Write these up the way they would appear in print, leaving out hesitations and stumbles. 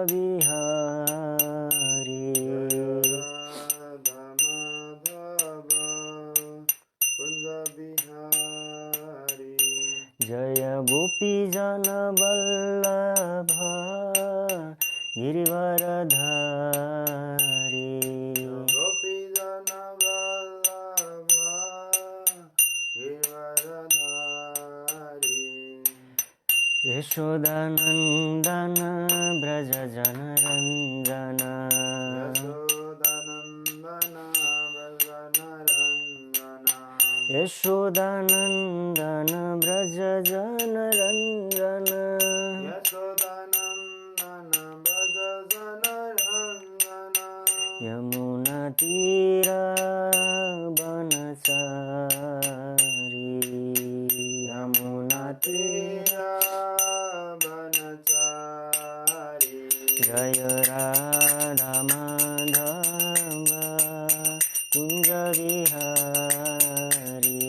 बिहारी जय गोपी जन वल्लभ गिरिवरधारी यशोदानन्दन व्रज जनरञ्जन यशोदानन्दन व्रज जनरञ्जन यमुना तीर बनचारी यमुना तीर जय राधा माधव कुंज बिहारी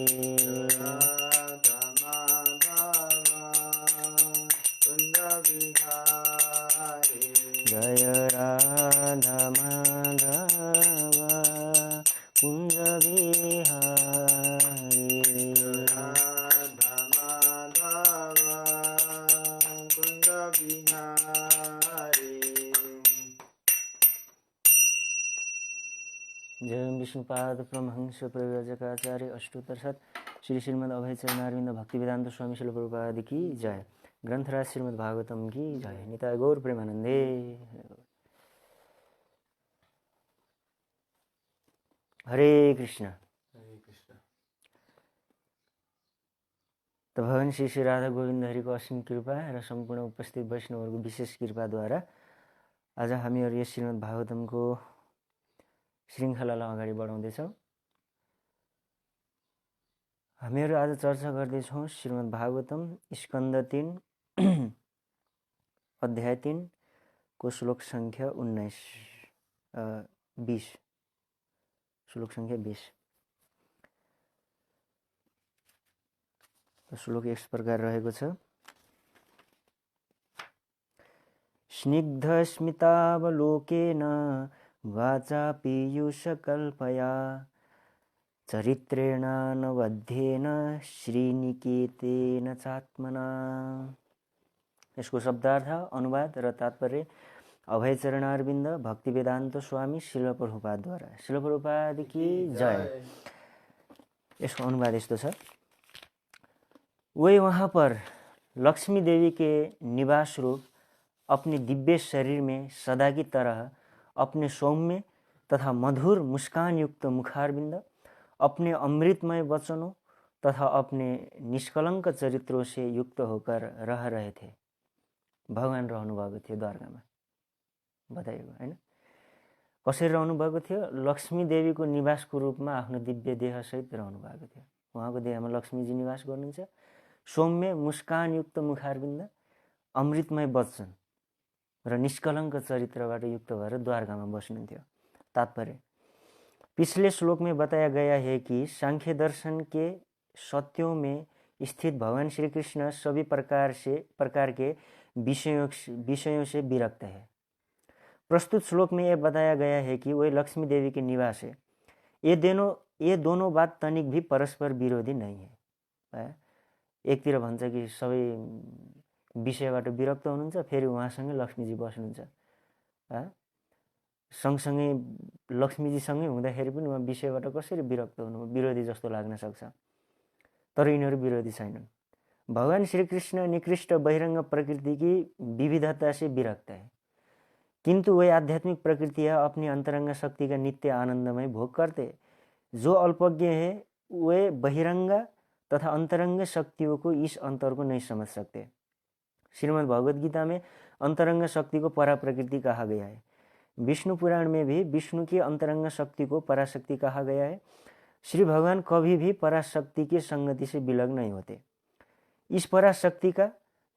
जय राधा माधव कुंज बिहारी जय विष्णुपाद परमहंस प्रव्रजकाचार्य अष्टोत्तर सत श्री श्रीमद् अभय चरणारविंद भक्तिवेदांत स्वामी श्रील प्रभुपाद की जय। ग्रंथराज श्रीमद् भागवतम की जय। निताय गौर प्रेमानंदे। हरे कृष्ण। तो भगवान श्री श्री राधा गोविंद हरि को असीम कृपा र सम्पूर्ण उपस्थित वैष्णवहरूको विशेष कृपाद्वारा आज हामीहरू यस श्रीमद् भागवतमको श्रृङ्खलालाई अगाडि बढाउँदैछौँ। हामीहरू आज चर्चा गर्दैछौँ श्रीमद् भागवतम स्कन्द 3 अध्याय 3 को श्लोक संख्या 20 श्लोक संख्या 20। श्लोक यस प्रकार रहेको छ। स्निग्ध स्मितावलोकेन वाचा पीयूषकल्पया चरित्रेण नवध्येन श्रीनिकेतेन चात्मना। यसको शब्दार्थ, अनुवाद र तात्पर्य अभय चरणारविन्द भक्तिवेदान्त स्वामी श्रील प्रभुपादद्वारा। श्रील प्रभुपाद की जय। यसको अनुवाद यस्तो छ। वे वहाँ पर लक्ष्मी देवी के निवास रूप अपने दिव्य शरीर में सदा की तरह अपने सौम्य तथा मधुर मुस्कान युक्त मुखारविंद, अपने अमृतमय वचनों तथा अपने निष्कलंक चरित्रों से युक्त होकर रह रहे थे। भगवान रहनु भएको थियो द्वारकामा बताइएको हैन। कसरी रहनु भएको थियो? लक्ष्मी देवीको निवासको रूपमा आफ्नो दिव्य देह सहित रहनु भएको थियो। उहाँको देहमा लक्ष्मीजी निवास गर्नुहुन्छ। सौम्य मुस्कान युक्त मुखारविंद, अमृतमय वचन र निष्कलंक चरित्रबाट युक्त भएर द्वारकामा बस्नुहुन्थ्यो। तात्पर्य, पिछले श्लोक में बताया गया है कि सांख्य दर्शन के सत्यों में स्थित भगवान श्री कृष्ण सभी प्रकार के विषयों से विरक्त है। प्रस्तुत श्लोक में यह बताया गया है कि वह लक्ष्मी देवी के निवास है। ये दोनों बात तनिक भी परस्पर विरोधी नहीं है। एकतिर भन्छ कि सबै विषयबाट विरक्त हुनुहुन्छ, फेरि उहाँसँगै लक्ष्मीजी बस्नुहुन्छ। सँगसँगै लक्ष्मीजीसँगै हुँदाखेरि पनि उहाँ विषयबाट कसरी विरक्त हुनु? विरोधी जस्तो लाग्न सक्छ, तर यिनीहरू विरोधी छैनन्। भगवान श्री कृष्ण निकृष्ट बहिरंग प्रकृति की विविधता से विरक्त है, किंतु वे आध्यात्मिक प्रकृति है अपनी अंतरंग शक्ति का नित्य आनंदमय भोग करते। जो अल्पज्ञ है वे बहिरंग तथा अंतरंग शक्तियों को इस अंतर को नहीं समझ सकते। श्रीमद् भगवद गीता में अंतरंग शक्ति को परा प्रकृति कहा गया है। विष्णु पुराण में भी विष्णु की अंतरंग शक्ति को पराशक्ति कहा गया है। श्री भगवान कभी भी पराशक्ति की संगति से विलग नहीं होते। इस पराशक्ति का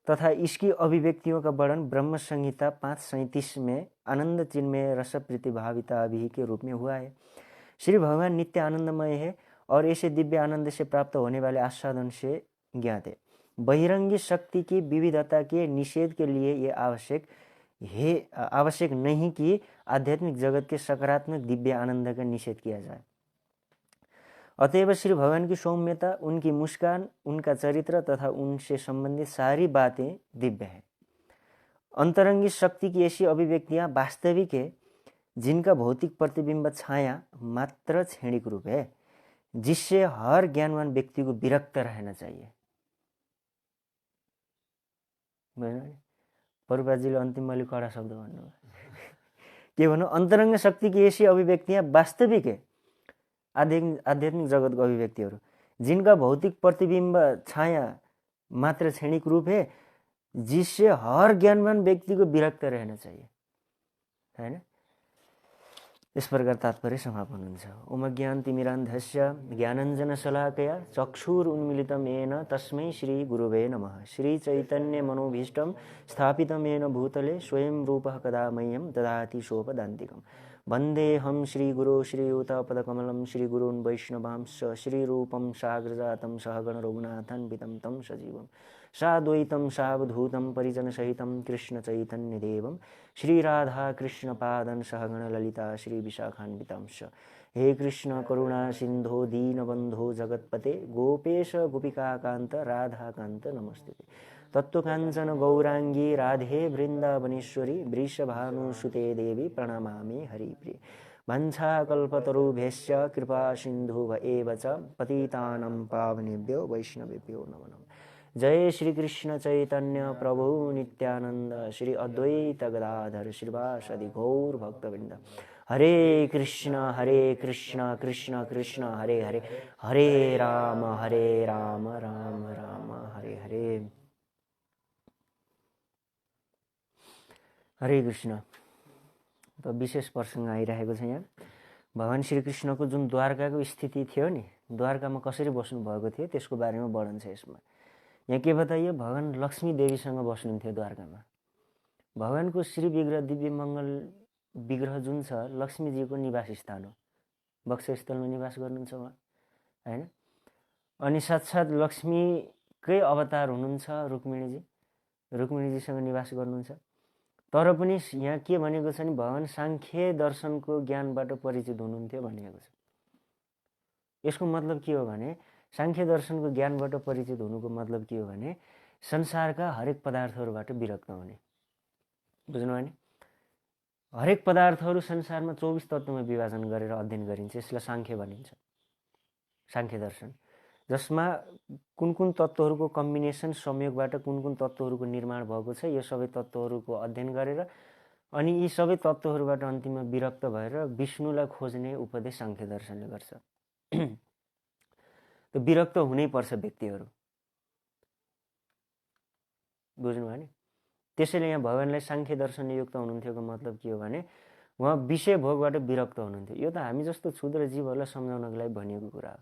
तथा इसकी अभिव्यक्तियों का वर्णन ब्रह्म संहिता 5:37 में आनंद चिन्मय रस प्रतिभाविता अभिहि के रूप में हुआ है। श्री भगवान नित्य आनंदमय है और ऐसे दिव्य आनंद से प्राप्त होने वाले आस्वादन से ज्ञात है। बहिरंगी शक्ति की विविधता के निषेध के लिए ये आवश्यक आवश्यक नहीं कि आध्यात्मिक जगत के सकारात्मक दिव्य आनंद का निषेध किया जाए। अतएव श्री भगवान की सौम्यता, उनकी मुस्कान, उनका चरित्र तथा उनसे संबंधित सारी बातें दिव्य है। अंतरंगी शक्ति की ऐसी अभिव्यक्तियां वास्तविक है जिनका भौतिक प्रतिबिंब छाया मात्र क्षणिक रूप है, जिससे हर ज्ञानवान व्यक्ति को विरक्त रहना चाहिए। प्रभुपादजीले अन्तिममा अलिक कडा शब्द भन्नुभयो। के भन्नु? अन्तरङ्ग शक्ति की ऐसी अभिव्यक्तियां वास्तविक है, आध्यात्मिक जगतको अभिव्यक्तिहरू, जिनका भौतिक प्रतिबिंब छाया मात्र क्षणिक रूप है, जिससे हर ज्ञानवान व्यक्ति को विरक्त रहना चाहिए, हैन? इस प्रकार तात्पर्य समापन हुन्छ। ओम ज्ञानतिमिरान्धस्य ज्ञानञ्जनशलाकया चक्षुरुन्मीलितं येन तस्मै श्री गुरुवे नमः। श्री चैतन्य मनोभीष्टं स्थापितं येन भूतले स्वयं रूपः कदा मह्यं ददाति सोपदान्तिकम्। वन्देऽहं श्रीगुरो श्रीयुतपदकमलं श्रीगुरून् वैष्णवांश्च श्रीरूपं साग्रजातं सहगण रघुनाथान्वितं तं सजीवं साद्वैतं सावधूतं परिजनसहितं कृष्णचैतन्यदेवं श्रीराधाकृष्णपादं सहगण ललिता श्रीविशाखान्वितांश्च। हे कृष्ण करुणा सिन्धो दीनबन्धो जगत्पते गोपेश गोपिकाकान्त राधाकान्त नमस्ते। तत्त्वकाञ्चन गौराङ्गी राधे वृन्दावनेश्वरी वृषभानुसुते देवी प्रणमामि हरिप्रिये। वंशाकल्पतरुभ्यश्च कृपा सिन्धुभ एव च पतितानां पावनेभ्यो वैष्णवेभ्यो नमो नमः। जय श्री कृष्ण चैतन्य प्रभु नित्यानंद श्री अद्वैत गदाधर श्रीवासदि गौर भक्तवृंद। हरे कृष्ण कृष्ण कृष्ण हरे हरे, हरे राम राम राम हरे हरे। हरे कृष्ण। त विशेष प्रसंग आइरहेको छ यहाँ। भगवान श्रीकृष्णको जुन द्वारकाको स्थिति थियो नि, द्वारकामा कसरी बस्नु भएको थियो त्यसको बारेमा वर्णन छ यसमा। यहाँ के बताइयो? भगवान लक्ष्मी देवीसँग बस्नुहुन्थ्यो द्वारकामा। भगवानको श्री विग्रह दिव्य मङ्गल विग्रह जुन छ लक्ष्मीजीको निवास स्थान हो, वक्षस्थलमा निवास गर्नुहुन्छ उहाँ, हैन? अनि साक्षात् लक्ष्मीकै अवतार हुनुहुन्छ रुक्मिणीजी, रुक्मिणीजीसँग निवास गर्नुहुन्छ। तर पनि यहाँ के भनेको छ नि, भगवान सांख्य दर्शनको ज्ञानबाट परिचित हुनुहुन्थ्यो भनिएको छ। यसको मतलब के हो भने, सांख्य दर्शनको ज्ञानबाट परिचित हुनुको मतलब के हो भने संसारका हरेक पदार्थहरूबाट विरक्त हुने। बुझ्नुभयो नि? हरेक पदार्थहरू संसारमा 24 तत्त्वमा विभाजन गरेर अध्ययन गरिन्छ, यसलाई सांख्य भनिन्छ, सांख्य दर्शन, जसमा कुन कुन तत्त्वहरूको कम्बिनेसन संयोगबाट कुन कुन तत्त्वहरूको निर्माण भएको छ यो सबै तत्त्वहरूको अध्ययन गरेर अनि यी सबै तत्त्वहरूबाट अन्तिममा विरक्त भएर विष्णुलाई खोज्ने उपदेश सांख्य दर्शनले गर्छ। त विरक्त हुनै पर्छ व्यक्तिहरू, बुझ्नुभयो नि? त्यसैले यहाँ भगवानलाई सांख्य दर्शनले युक्त हुनुहुन्थ्योको मतलब के हो भने उहाँ विषय भोगबाट विरक्त हुनुहुन्थ्यो। यो त हामी जस्तो क्षुद्र जीवहरूलाई सम्झाउनको लागि भनिएको कुरा हो।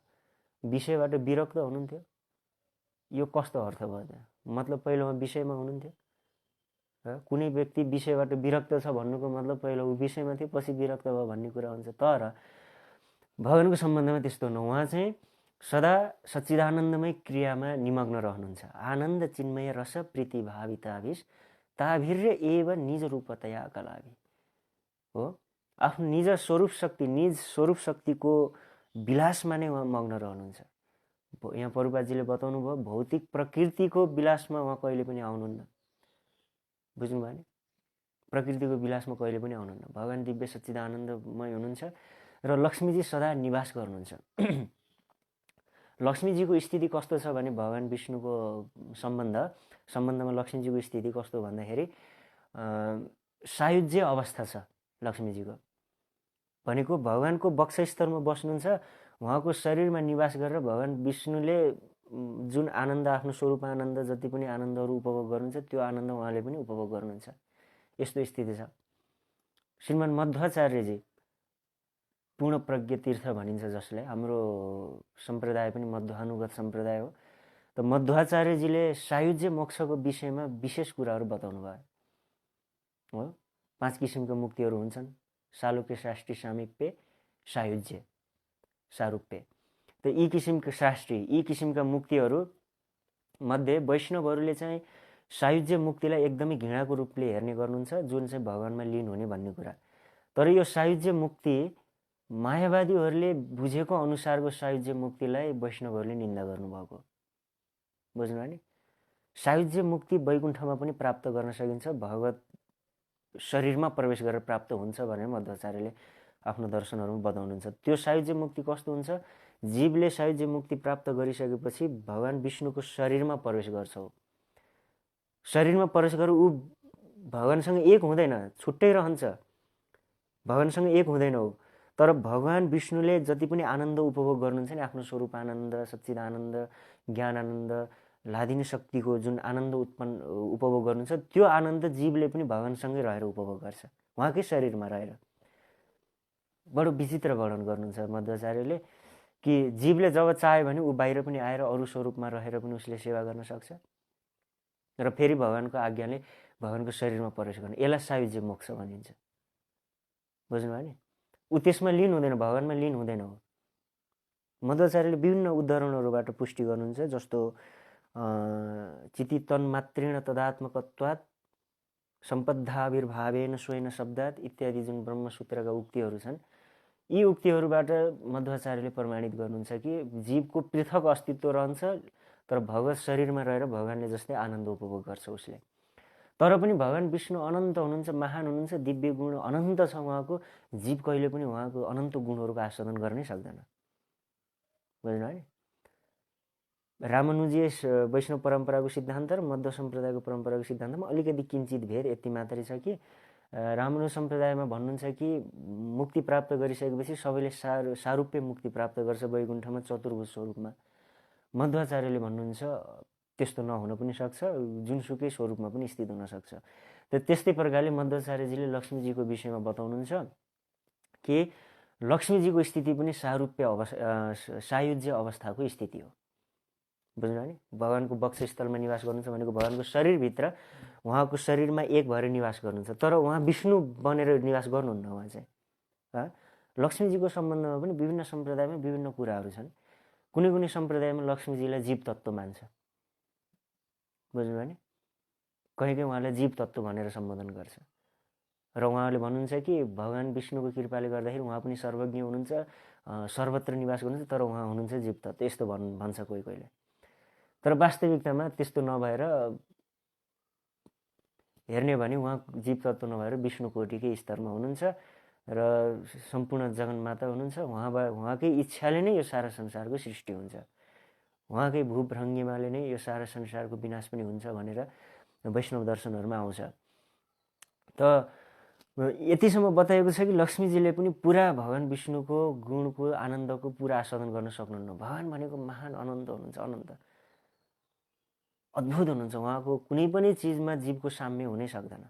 विषयबाट विरक्त हुनुहुन्थ्यो, यो कस्तो अर्थ भयो त? मतलब पहिलोमा विषयमा हुनुहुन्थ्यो। कुनै व्यक्ति विषयबाट विरक्त छ भन्नुको मतलब पहिलो ऊ विषयमा थियो पछि विरक्त भयो भन्ने कुरा हुन्छ। तर भगवानको सम्बन्धमा त्यस्तो न, उहाँ चाहिँ सदा सच्चिदानन्दमय क्रियामा निमग्न रहनुहुन्छ। आनन्द चिन्मय रस प्रीति भाविताभिष ताभिर्य एव निज रूपतया कलाभि हो। आफ्नो निज स्वरूप शक्तिको विलासमा नै उहाँ मग्न रहनुहुन्छ। यहाँ प्रभुपादजीले बताउनु भयो भौतिक प्रकृतिको विलासमा उहाँ कहिले पनि आउनुहुन्न। बुझ्नुभयो नि? प्रकृतिको विलासमा कहिले पनि आउनुहुन्न। भगवान दिव्य सच्चिदानन्दमय हुनुहुन्छ र लक्ष्मीजी सदा निवास गर्नुहुन्छ। लक्ष्मीजीको स्थिति कस्तो छ भने भगवान विष्णुको सम्बन्धमा लक्ष्मीजीको स्थिति कस्तो भन्दाखेरि सायुज्य अवस्था छ लक्ष्मीजीको। भनेको भगवानको वक्षस्थलमा बस्नुहुन्छ, उहाँको शरीरमा निवास गरेर भगवान विष्णुले जुन आनन्द आफ्नो स्वरूप आनन्द जति पनि आनन्दहरू उपभोग गर्नुहुन्छ त्यो आनन्द उहाँले पनि उपभोग गर्नुहुन्छ। यस्तो स्थिति छ। श्रीमान मध्वाचार्यजी पूर्ण प्रज्ञ तीर्थ भनिन्छ जसलाई, हाम्रो सम्प्रदाय पनि मध्वानुगत सम्प्रदाय हो। त मध्वाचार्यजीले सायुज्य मोक्षको विषयमा विशेष कुराहरू बताउनु भयो हो। 5 किसिमका मुक्तिहरू हुन्छन्, सालोक्य, शास्त्री, सामिप्य, सायुज्य, सारूप्य। त यी किसिमका मुक्तिहरू मध्ये वैष्णवहरूले चाहिँ सायुज्य मुक्तिलाई एकदमै घृणाको रूपले हेर्ने गर्नुहुन्छ, जुन चाहिँ भगवानमा लीन हुने भन्ने कुरा। तर यो सायुज्य मुक्ति मायावादीहरूले बुझेको अनुसारको सायुज्य मुक्तिलाई वैष्णवहरूले निन्दा गर्नुभएको। बुझ्नुभयो नि? सायुज्य मुक्ति वैकुण्ठमा पनि प्राप्त गर्न सकिन्छ, भगवत शरीरमा प्रवेश गरेर प्राप्त हुन्छ भनेर मध्वाचार्यले आफ्नो दर्शनहरूमा बताउनुहुन्छ। त्यो सायुज्य मुक्ति कस्तो हुन्छ? जीवले सायुज्य मुक्ति प्राप्त गरिसकेपछि भगवान विष्णुको शरीरमा प्रवेश गर्छ। शरीरमा प्रवेश गरेर ऊ भगवानसँग एक हुँदैन, छुट्टै रहन्छ, भगवानसँग एक हुँदैन ऊ। तर भगवान विष्णुले जति पनि आनन्द उपभोग गर्नुहुन्छ नि, आफ्नो स्वरूप आनन्द, सच्चिद आनन्द, ज्ञान आनन्द, लादिनी शक्तिको जुन आनन्द उपभोग गर्नुहुन्छ, त्यो आनन्द जीवले पनि भगवानसँगै रहेर उपभोग गर्छ, उहाँकै शरीरमा रहेर। बडो विचित्र वर्णन गर्नुहुन्छ मध्वाचार्यले कि जीवले जब चाह्यो भने ऊ बाहिर पनि आएर अरू स्वरूपमा रहेर पनि उसले सेवा गर्न सक्छ र फेरि भगवानको आज्ञाले भगवानको शरीरमा प्रवेश गर्ने। यसलाई सायुज्य मोक्ष भनिन्छ। बुझ्नुभयो नि? ऊ त्यसमा लीन हुँदैन, भगवानमा लीन हुँदैन हो। मध्वाचार्यले विभिन्न उदाहरणहरूबाट पुष्टि गर्नुहुन्छ, जस्तो चिति तन्मात्रेण तदात्मकत्वात् सम्पद्धाविर्भावेन स्वयं शब्दात् इत्यादि जुन ब्रह्मसूत्रका उक्तिहरू छन्, यी उक्तिहरूबाट मध्वाचार्यले प्रमाणित गर्नुहुन्छ कि जीवको पृथक अस्तित्व रहन्छ, तर भगवत शरीरमा रहेर भगवानले जस्तै आनन्द उपभोग गर्छ उसले। तर पनि भगवान विष्णु अनन्त हुनुहुन्छ, महान हुनुहुन्छ, दिव्य गुण अनन्त छ उहाँको। जीव कहिले पनि उहाँको अनन्त गुणहरूको आस्वादन गर्नै सक्दैन। बुझ्नु है? रामानुजीय वैष्णव परम्पराको सिद्धान्त र मध्व सम्प्रदायको परम्पराको सिद्धान्तमा अलिकति किञ्चित भेद यति मात्रै छ कि रामानुज सम्प्रदायमा भन्नुहुन्छ कि मुक्ति प्राप्त गरिसकेपछि सबैले सारूप्य मुक्ति प्राप्त गर्छ वैकुण्ठमा चतुर्भुज स्वरूपमा। मध्वाचार्यले भन्नुहुन्छ त्यस्तो नहुन पनि सक्छ, जुनसुकै स्वरूपमा पनि स्थित हुन सक्छ। त्यस्तै प्रकारले मध्वाचार्यजीले लक्ष्मीजीको विषयमा बताउनुहुन्छ कि लक्ष्मीजीको स्थिति पनि सायुज्य अवस्थाको स्थिति हो। बुझ्नु नि? भगवानको वक्षस्थलमा निवास गर्नुहुन्छ भनेको भगवानको शरीरभित्र, उहाँको शरीरमा एक भएर निवास गर्नुहुन्छ, तर उहाँ विष्णु बनेर निवास गर्नुहुन्न उहाँ चाहिँ। लक्ष्मीजीको सम्बन्धमा पनि विभिन्न सम्प्रदायमा विभिन्न कुराहरू छन्। कुनै कुनै सम्प्रदायमा लक्ष्मीजीलाई जीव तत्त्व मान्छ। बुझ्नुभयो नि? कहीँ कहीँ उहाँलाई जीव तत्त्व भनेर सम्बोधन गर्छ र उहाँले भन्नुहुन्छ कि भगवान विष्णुको कृपाले गर्दाखेरि उहाँ पनि सर्वज्ञ हुनुहुन्छ, सर्वत्र निवास गर्नुहुन्छ, तर उहाँ हुनुहुन्छ जीव तत्त्व, यस्तो भन्छ कोही कोहीले। तर वास्तविकतामा त्यस्तो नभएर हेर्ने भने उहाँ जीव तत्त्व नभएर विष्णु कोटिकै स्तरमा हुनुहुन्छ र सम्पूर्ण जगन्माता हुनुहुन्छ। उहाँकै इच्छाले नै यो सारा संसारको सृष्टि हुन्छ, उहाँकै भूभ्रङ्गिमाले नै यो सारा संसारको विनाश पनि हुन्छ भनेर वैष्णव दर्शनहरूमा आउँछ। त यतिसम्म बताएको छ कि लक्ष्मीजीले पनि पुरा भगवान विष्णुको गुणको आनन्दको पुरा आस्वादन गर्न सक्नुहुन्न। भगवान भनेको महान अनन्त हुनुहुन्छ, अनन्त अद्भुत हुनुहुन्छ, उहाँको कुनै पनि चिजमा जीवको साम्य हुनै सक्दैन।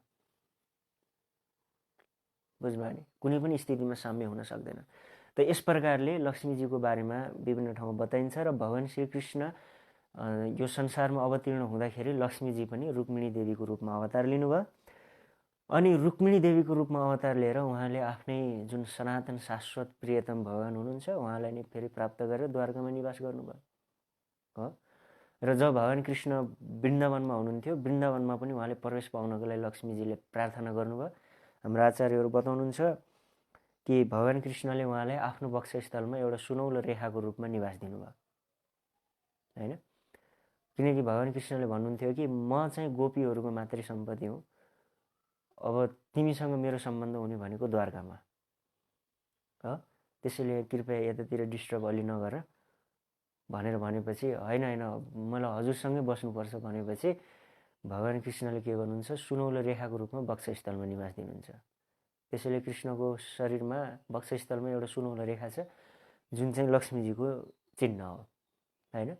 बुझ्नुभयो नि? कुनै पनि स्थितिमा साम्य हुन सक्दैन। त यस प्रकारले लक्ष्मीजीको बारेमा विभिन्न ठाउँमा बताइन्छ र भगवान श्रीकृष्ण यो संसारमा अवतीर्ण हुँदाखेरि लक्ष्मीजी पनि रुक्मिणी देवीको रूपमा अवतार लिनुभयो। अनि रुक्मिणी देवीको रूपमा अवतार लिएर उहाँले आफ्नै जुन सनातन शाश्वत प्रियतम भगवान हुनुहुन्छ उहाँलाई नै फेरि प्राप्त गरेर द्वारकामा निवास गर्नुभयो हो। र जब भगवान कृष्ण वृन्दावनमा हुनुहुन्थ्यो, वृन्दावनमा पनि उहाँले प्रवेश पाउनको लागि लक्ष्मीजीले प्रार्थना गर्नुभयो। हाम्रो आचार्यहरू बताउनुहुन्छ कि भगवान कृष्णले उहाँलाई आफ्नो वक्षस्थलमा एउटा सुनौलो रेखाको रूपमा निवास दिनुभयो होइन। किनकि भगवान कृष्णले भन्नुहुन्थ्यो कि म चाहिँ गोपीहरूको मात्रै सम्पत्ति हुँ, अब तिमीसँग मेरो सम्बन्ध हुने भनेको द्वारकामा हो, त्यसैले कृपया यतातिर डिस्टर्ब अलि नगर भनेर भनेपछि होइन मलाई हजुरसँगै बस्नुपर्छ भनेपछि भगवान कृष्णले के गर्नुहुन्छ, सुनौलो रेखाको रूपमा वक्षस्थलमा निवास दिनुहुन्छ। त्यसैले कृष्णको शरीरमा वक्षस्थलमा एउटा सुनौलो रेखा छ जुन चाहिँ लक्ष्मीजीको चिन्ह हो होइन।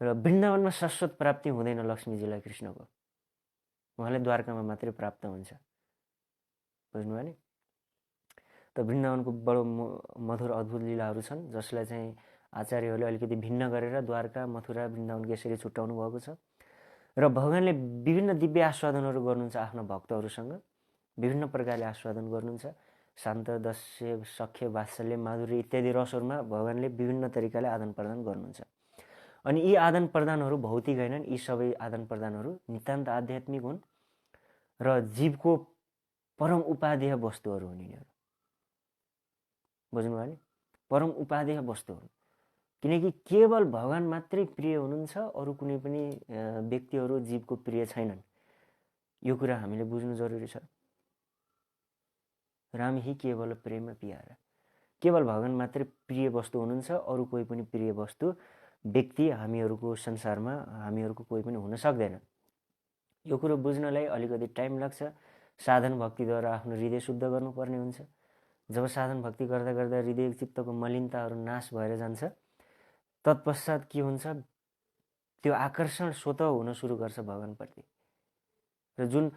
र वृन्दावनमा शाश्वत प्राप्ति हुँदैन लक्ष्मीजीलाई कृष्णको, उहाँले द्वारकामा मात्रै प्राप्त हुन्छ। बुझ्नुभयो नि? त वृन्दावनको बडो मधुर अद्भुत लीलाहरू छन् जसलाई चाहिँ आचार्यहरूले अलिकति भिन्न गरेर द्वारका, मथुरा, वृन्दावन यसरी छुट्याउनु भएको छ। र भगवानले विभिन्न दिव्य आस्वादनहरू गर्नुहुन्छ आफ्ना भक्तहरूसँग, विभिन्न प्रकारले आस्वादन गर्नुहुन्छ। शान्त, दस्य, सख्य, वात्सल्य, माधुर्य इत्यादि रसहरूमा भगवानले विभिन्न तरिकाले आदान प्रदान गर्नुहुन्छ। अनि यी आदान प्रदानहरू भौतिक होइनन्, यी सबै आदान प्रदानहरू नितान्त आध्यात्मिक हुन् र जीवको परम उपादेय वस्तुहरू हुन् यिनीहरू। बुझ्नुभयो नि? परम उपादेय वस्तु हुन्, किनकि केवल भगवान मात्रै प्रिय हुनुहुन्छ, अरू कुनै पनि व्यक्तिहरू जीवको प्रिय छैनन्। यो कुरा हामीले बुझ्नु जरुरी छ। राम ही केवल प्रेम प्यारा, केवल भगवान मात्रै प्रिय वस्तु हुनुहुन्छ, अरू कोही पनि प्रिय वस्तु व्यक्ति हामीहरूको संसारमा हामीहरूको कोही पनि हुन सक्दैन। यो कुरो बुझ्नलाई अलिकति टाइम लाग्छ। साधन भक्तिद्वारा आफ्नो हृदय शुद्ध गर्नुपर्ने हुन्छ। जब साधन भक्ति गर्दा गर्दा हृदय चित्तको मलिनताहरू नाश भएर जान्छ, तत्पश्चात के हुन्छ, त्यो आकर्षण स्वतः हुन सुरु गर्छ भगवानप्रति। र जुन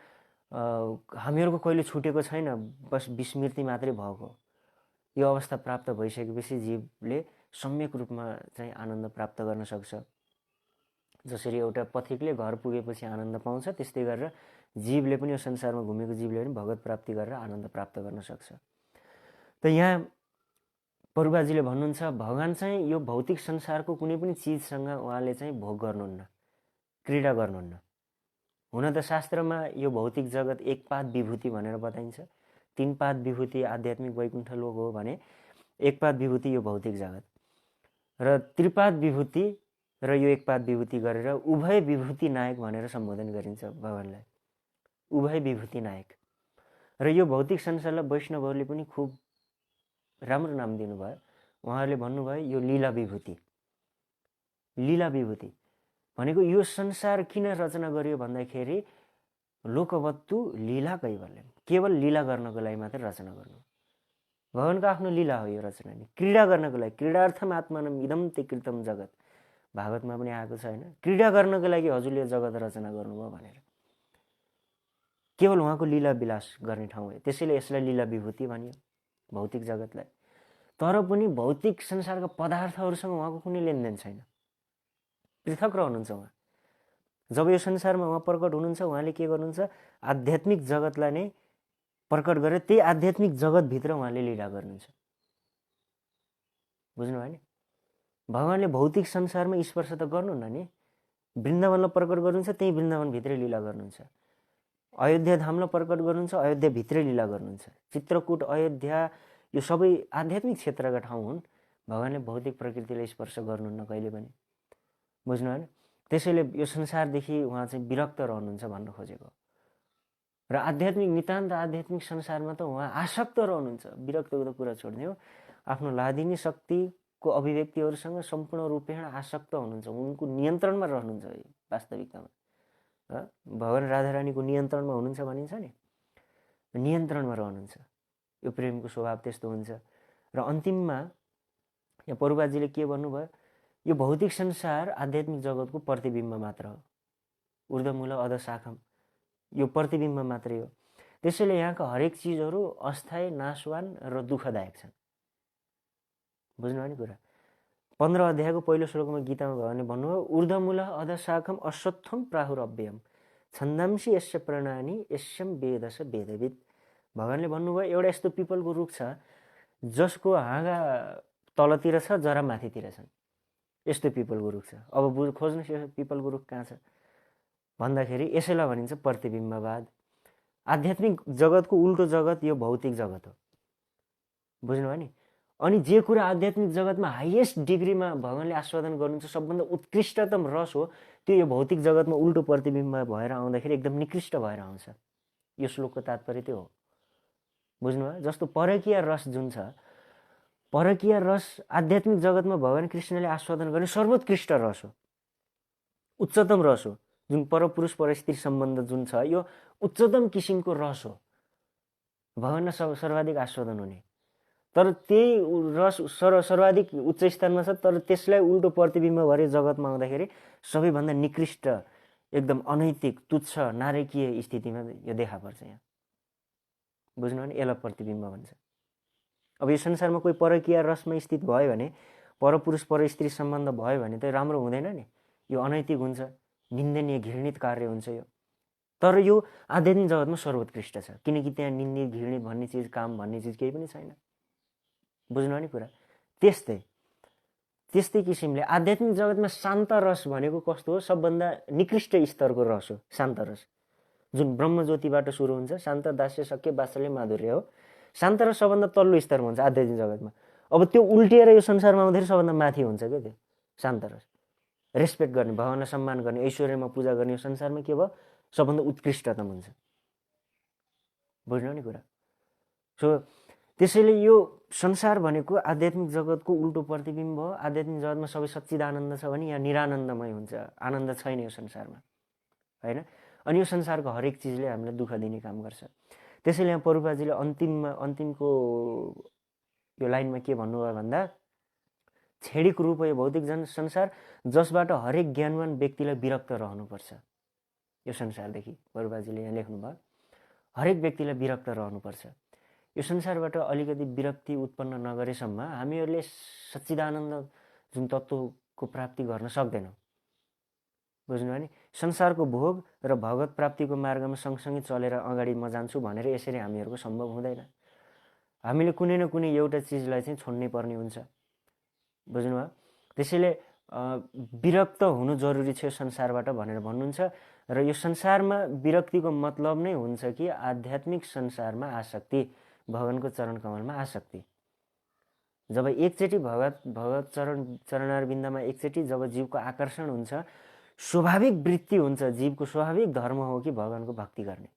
हामीहरूको कहिले छुटेको छैन, बस विस्मृति मात्रै भएको, यो अवस्था प्राप्त भइसकेपछि जीवले सम्यक रूपमा चाहिँ आनन्द प्राप्त गर्न सक्छ। जसरी एउटा पथिकले घर पुगेपछि आनन्द पाउँछ, त्यस्तै गरेर जीवले पनि यो संसारमा घुमेको जीवले पनि भगवत प्राप्ति गरेर आनन्द प्राप्त गर्न सक्छ। त यहाँ प्रभुबाजीले भन्नुहुन्छ, भगवान चाहिँ यो भौतिक संसारको कुनै पनि चिजसँग उहाँले चाहिँ भोग गर्नुहुन्न, क्रीडा गर्नुहुन्न। हुन त शास्त्रमा यो भौतिक जगत एक पाद विभूति भनेर बताइन्छ। तीन पाद विभूति आध्यात्मिक वैकुण्ठ लोक हो भने एक पाद विभूति यो भौतिक जगत, र त्रिपाद विभूति र यो एक पाद विभूति गरेर उभय विभूति नायक भनेर सम्बोधन गरिन्छ भगवानलाई, उभय विभूति नायक। र यो भौतिक संसारलाई वैष्णवहरूले पनि खुब राम्रो नाम दिनुभयो। उहाँहरूले भन्नुभयो यो लीला विभूति। लीला विभूति भनेको यो संसार किन रचना गरियो भन्दाखेरि लोकवत्तु लीला कैवल्यम, केवल लीला गर्नको लागि मात्र रचना गर्नु। भगवानको आफ्नो लीला हो यो रचना नि, क्रीडा गर्नको लागि। क्रीडार्थम आत्मानम इदम ते कृतम जगत, भागवतमा पनि आएको छ हैन? क्रीडा गर्नको लागि हजुरले जगत रचना गर्नुभयो भनेर। केवल उहाँको लीला विलास गर्ने ठाउँ हो, त्यसैले यसलाई लीला विभूति भनियो भौतिक जगतलाई। तर पनि भौतिक संसारका पदार्थहरूसँग उहाँको कुनै लेनदेन छैन, पृथक रहनुहुन्छ उहाँ। जब यो संसारमा उहाँ प्रकट हुनुहुन्छ, उहाँले के गर्नुहुन्छ, आध्यात्मिक जगतलाई नै प्रकट गरेर त्यही आध्यात्मिक जगतभित्र उहाँले लीला गर्नुहुन्छ। बुझ्नुभयो नि? भगवानले भौतिक संसारमा स्पर्श त गर्नुहुन्न नि, वृन्दावनलाई प्रकट गर्नुहुन्छ, त्यही वृन्दावनभित्रै लीला गर्नुहुन्छ। अयोध्या धामलाई प्रकट गर्नुहुन्छ, अयोध्याभित्रै लीला गर्नुहुन्छ। चित्रकूट, अयोध्या यो सबै आध्यात्मिक क्षेत्रका ठाउँ हुन्। भगवानले भौतिक प्रकृतिलाई स्पर्श गर्नुहुन्न कहिले पनि। बुझ्नुभयो नि? त्यसैले यो संसारदेखि उहाँ चाहिँ विरक्त रहनुहुन्छ भन्न खोजेको। र आध्यात्मिक नितान्त आध्यात्मिक संसारमा त उहाँ आसक्त रहनुहुन्छ। विरक्तको त कुरा छोड्दियो, आफ्नो लादिनी शक्तिको अभिव्यक्तिहरूसँग सम्पूर्ण रूपेण आसक्त हुनुहुन्छ, उनको नियन्त्रणमा रहनुहुन्छ वास्तविकतामा। भगवान राधारानीको नियन्त्रणमा हुनुहुन्छ भनिन्छ नि, नियन्त्रणमा रहनुहुन्छ। यो प्रेमको स्वभाव त्यस्तो हुन्छ। र अन्तिममा यहाँ प्रभुबाजीले के भन्नुभयो, यो भौतिक संसार आध्यात्मिक जगतको प्रतिबिम्ब मात्र हो, ऊर्ध्वमूल अधशाखम, यो प्रतिबिम्ब मात्रै हो। त्यसैले यहाँका हरेक चिजहरू अस्थायी, नाशवान र दुःखदायक छन्। बुझ्नुभयो नि कुरा? 15 अध्यायको पहिलो श्लोकमा गीतामा भगवानले भन्नुभयो, ऊर्ध्वमूल अधशाखम अश्वत्थम प्राहुरव्ययम छन्दांसी यस्य प्रणानी यस्यम वेदस वेदविद। भगवानले भन्नुभयो एउटा यस्तो पिपलको रुख छ जसको हाँगा तलतिर छ, जरा माथितिर छन्। यस्तो पिपलको रुख छ। अब खोज्नुहोस् यो पिपलको रुख कहाँ छ भन्दाखेरि यसैलाई भनिन्छ प्रतिबिम्बवाद। आध्यात्मिक जगतको उल्टो जगत यो भौतिक जगत हो। बुझ्नुभयो नि? अनि जे कुरा आध्यात्मिक जगतमा हाइएस्ट डिग्रीमा भगवानले आस्वादन गर्नुहुन्छ, सबभन्दा उत्कृष्टतम रस हो, त्यो यो भौतिक जगतमा उल्टो प्रतिबिम्ब भएर आउँदाखेरि एकदम निकृष्ट भएर आउँछ। यो श्लोकको तात्पर्य त्यो हो। बुझ्नुभयो? जस्तो परकीय रस जुन छ, परकीय रस आध्यात्मिक जगतमा भगवान कृष्णले आस्वादन गर्ने सर्वोत्कृष्ट रस हो, उच्चतम रस हो। जुन परपुरुष परस्त्री सम्बन्ध जुन छ, यो उच्चतम किसिमको रस हो, भगवानलाई सर्वाधिक आस्वादन हुने। तर त्यही रस सर्वाधिक उच्च स्थानमा छ, तर त्यसलाई उल्टो प्रतिबिम्ब भएर जगतमा आउँदाखेरि सबैभन्दा निकृष्ट, एकदम अनैतिक, तुच्छ, नारकीय स्थितिमा यो देखा पर्छ यहाँ। बुझ्नु भने यसलाई प्रतिबिम्ब भन्छ। अब यो संसारमा कोही परकीय रसमा स्थित भयो भने, परपुरुष परस्त्री सम्बन्ध भयो भने त राम्रो हुँदैन नि, यो अनैतिक हुन्छ, निन्दनीय घृणित कार्य हुन्छ यो। तर यो आध्यात्मिक जगतमा सर्वोत्कृष्ट छ, किनकि त्यहाँ निन्दित घृणित भन्ने चिज, काम भन्ने चिज केही पनि छैन। बुझ्नु नि कुरा? त्यस्तै त्यस्तै किसिमले आध्यात्मिक जगतमा शान्त रस भनेको कस्तो हो? सबभन्दा निकृष्ट स्तरको रस हो शान्त रस, जुन ब्रह्मज्योतिबाट सुरु हुन्छ। शान्त दास्य सख्य वात्सल्य माधुर्य हो। शान्त रस सबभन्दा तल्लो स्तरमा हुन्छ आध्यात्मिक जगतमा। अब त्यो उल्टिएर यो संसारमा आउँदाखेरि सबभन्दा माथि हुन्छ क्या त्यो शान्त रस। रेस्पेक्ट गर्ने, भगवानलाई सम्मान गर्ने, ऐश्वर्यमा पूजा गर्ने, यो संसारमा के भयो? सबभन्दा उत्कृष्टतम हुन्छ। बुझ्नु नि कुरा? सो त्यसैले यो संसार भनेको आध्यात्मिक जगतको उल्टो प्रतिबिम्ब हो। आध्यात्मिक जगतमा सबै सच्चिदानन्द छ भने यहाँ निरानन्दमय हुन्छ, आनन्द छैन यो संसारमा, होइन? अनि यो संसारको हरेक चिजले हामीलाई दुःख दिने काम गर्छ। त्यसैले यहाँ प्रभुपादजीले अन्तिमको यो लाइनमा के भन्नुभयो भन्दा, छेडिक रूप यो भौतिक संसार जसबाट हरेक ज्ञानवान व्यक्तिलाई विरक्त रहनुपर्छ। यो संसारदेखि प्रभुपादजीले यहाँ लेख्नुभयो, हरेक व्यक्तिलाई विरक्त रहनुपर्छ। यो संसारबाट अलिकति विरक्ति उत्पन्न नगरेसम्म हामीहरूले सच्चिदानन्द जुन तत्त्वको प्राप्ति गर्न सक्दैनौँ। बुझ्नुभयो नि? संसारको भोग र भगवत प्राप्तिको मार्गमा सँगसँगै चलेर अगाडि म जान्छु भनेर यसरी हामीहरूको सम्भव हुँदैन। हामीले कुनै न कुनै एउटा चिजलाई चाहिँ छोड्नै पर्ने हुन्छ। बुझ्नुभयो? त्यसैले विरक्त हुनु जरुरी छ यो संसारबाट भनेर भन्नुहुन्छ। र यो संसारमा विरक्तिको मतलब नै हुन्छ कि आध्यात्मिक संसारमा आसक्ति, भगवानको चरण कमलमा आसक्ति। जब एकचोटि भगवत चरणारविन्दमा एकचोटि जब जीवको आकर्षण हुन्छ, स्वाभाविक वृत्ति हुन्छ, जीवको स्वाभाविक धर्म हो कि भगवानको भक्ति गर्ने।